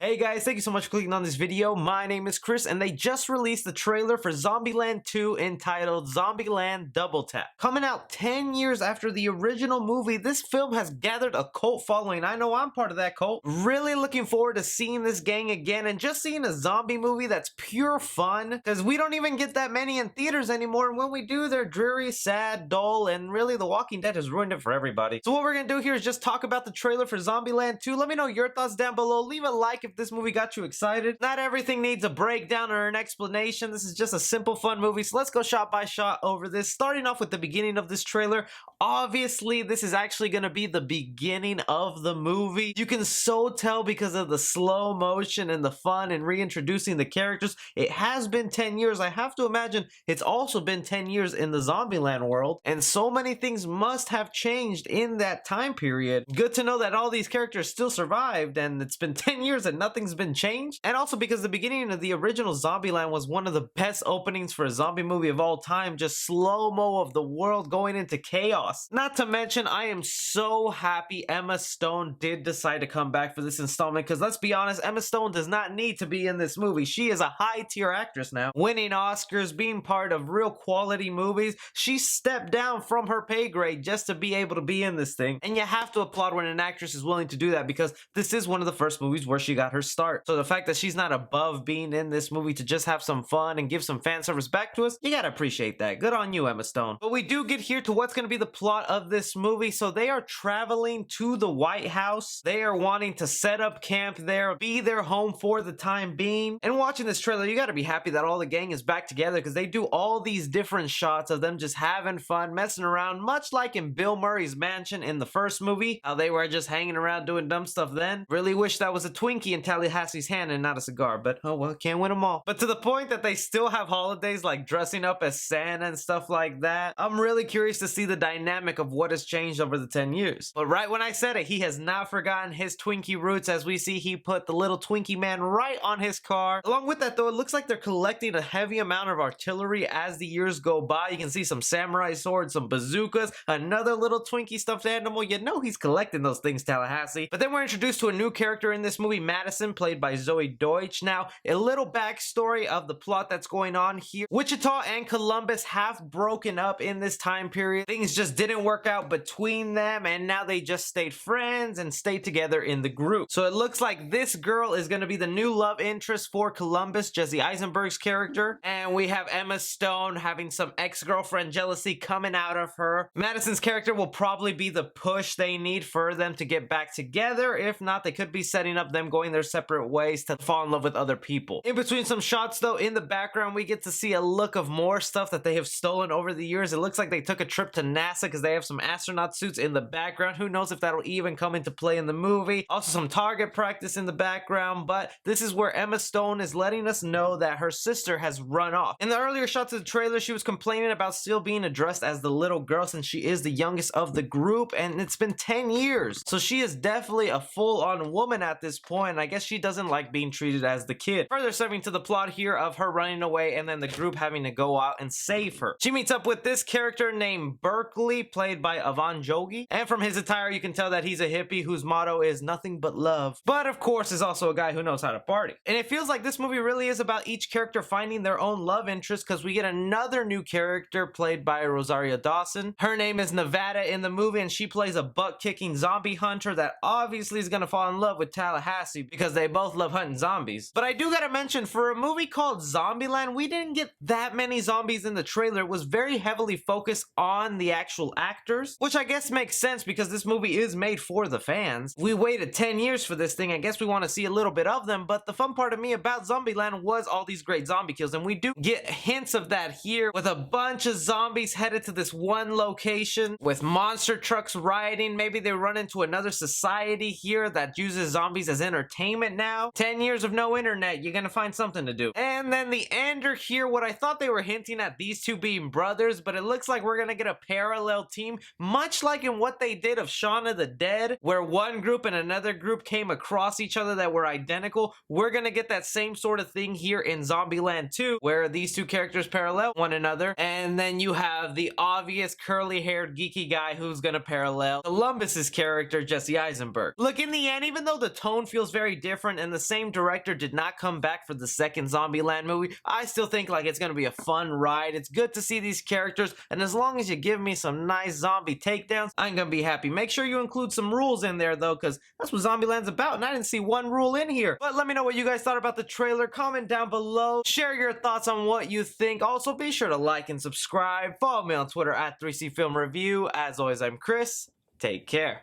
Hey guys, thank you so much for clicking on this video. My name is Chris, and they just released the trailer for Zombieland 2 entitled Zombieland Double Tap. Coming out 10 years after the original movie, this film has gathered a cult following. I know I'm part of that cult. Really looking forward to seeing this gang again and just seeing a zombie movie that's pure fun, because we don't even get that many in theaters anymore, and when we do, they're dreary, sad, dull, and really The Walking Dead has ruined it for everybody. So what we're gonna do here is just talk about the trailer for Zombieland 2. Let me know your thoughts down below. Leave a like if this movie got you excited. Not everything needs a breakdown or an explanation. This is just a simple fun movie, so let's go shot by shot over this. Starting off with the beginning of this trailer, obviously this is actually going to be the beginning of the movie. You can so tell because of the slow motion and the fun and reintroducing the characters. It has been 10 years. I have to imagine it's also been 10 years in the Zombieland world, and so many things must have changed in that time period. Good to know that all these characters still survived and it's been 10 years and nothing's been changed. And also because the beginning of the original Zombieland was one of the best openings for a zombie movie of all time. Just slow-mo of the world going into chaos. Not to mention, I am so happy Emma Stone did decide to come back for this installment, because let's be honest, Emma Stone does not need to be in this movie. She is a high-tier actress now, winning Oscars, being part of real quality movies. She stepped down from her pay grade just to be able to be in this thing, and you have to applaud when an actress is willing to do that, because this is one of the first movies where she got her start. So the fact that she's not above being in this movie to just have some fun and give some fan service back to us, you gotta appreciate that. Good on you, Emma Stone. But we do get here to what's gonna be the plot of this movie. So they are traveling to the White House. They are wanting to set up camp there, be their home for the time being. And watching this trailer, you gotta be happy that all the gang is back together, because they do all these different shots of them just having fun, messing around, much like in Bill Murray's mansion in the first movie, how they were just hanging around doing dumb stuff then. Really wish that was a Twinkie in Tallahassee's hand and not a cigar, but oh well, can't win them all. But to the point that they still have holidays like dressing up as Santa and stuff like that, I'm really curious to see the dynamic of what has changed over the 10 years. But right when I said it, he has not forgotten his Twinkie roots. As we see, he put the little Twinkie man right on his car. Along with that though, it looks like they're collecting a heavy amount of artillery as the years go by. You can see some samurai swords, some bazookas, another little Twinkie stuffed animal. You know he's collecting those things, Tallahassee. But then we're introduced to a new character in this movie, Madison, played by Zoe Deutsch. Now, a little backstory of the plot that's going on here. Wichita and Columbus have broken up in this time period. Things just didn't work out between them, and now they just stayed friends and stayed together in the group. So it looks like this girl is going to be the new love interest for Columbus, Jesse Eisenberg's character. And we have Emma Stone having some ex-girlfriend jealousy coming out of her. Madison's character will probably be the push they need for them to get back together. If not, they could be setting up them going their separate ways to fall in love with other people. In between some shots though, in the background, we get to see a look of more stuff that they have stolen over the years. It looks like they took a trip to NASA because they have some astronaut suits in the background. Who knows if that'll even come into play in the movie. Also some target practice in the background, but this is where Emma Stone is letting us know that her sister has run off. In the earlier shots of the trailer, she was complaining about still being addressed as the little girl since she is the youngest of the group, and it's been 10 years. So she is definitely a full-on woman at this point, and I guess she doesn't like being treated as the kid. Further serving to the plot here of her running away and then the group having to go out and save her. She meets up with this character named Berkeley, played by Avan Jogi, and from his attire you can tell that he's a hippie whose motto is nothing but love, but of course is also a guy who knows how to party. And it feels like this movie really is about each character finding their own love interest, because we get another new character played by Rosario Dawson. Her name is Nevada in the movie, and she plays a butt-kicking zombie hunter that obviously is gonna fall in love with Tallahassee because they both love hunting zombies. But I do gotta mention, for a movie called Zombieland, we didn't get that many zombies in the trailer. It was very heavily focused on the actual actors, which I guess makes sense because this movie is made for the fans. We waited 10 years for this thing. I guess we want to see a little bit of them, but the fun part of me about Zombieland was all these great zombie kills, and we do get hints of that here with a bunch of zombies headed to this one location with monster trucks riding. Maybe they run into another society here that uses zombies as entertainment now. 10 years of no internet, you're gonna find something to do. And then the ender here, what I thought they were hinting at these two being brothers, but it looks like we're gonna get a parallel team, much like in what they did of Shaun of the Dead, where one group and another group came across each other that were identical. We're gonna get that same sort of thing here in Zombieland 2, where these two characters parallel one another, and then you have the obvious curly-haired geeky guy who's gonna parallel Columbus's character, Jesse Eisenberg. Look, in the end, even though the tone feels very very different, and the same director did not come back for the second Zombieland movie. I still think like it's gonna be a fun ride. It's good to see these characters, and as long as you give me some nice zombie takedowns, I'm gonna be happy. Make sure you include some rules in there though, because that's what Zombieland's about, and I didn't see one rule in here. But let me know what you guys thought about the trailer. Comment down below. Share your thoughts on what you think. Also, be sure to like and subscribe. Follow me on Twitter at 3C Film Review. As always, I'm Chris. Take care.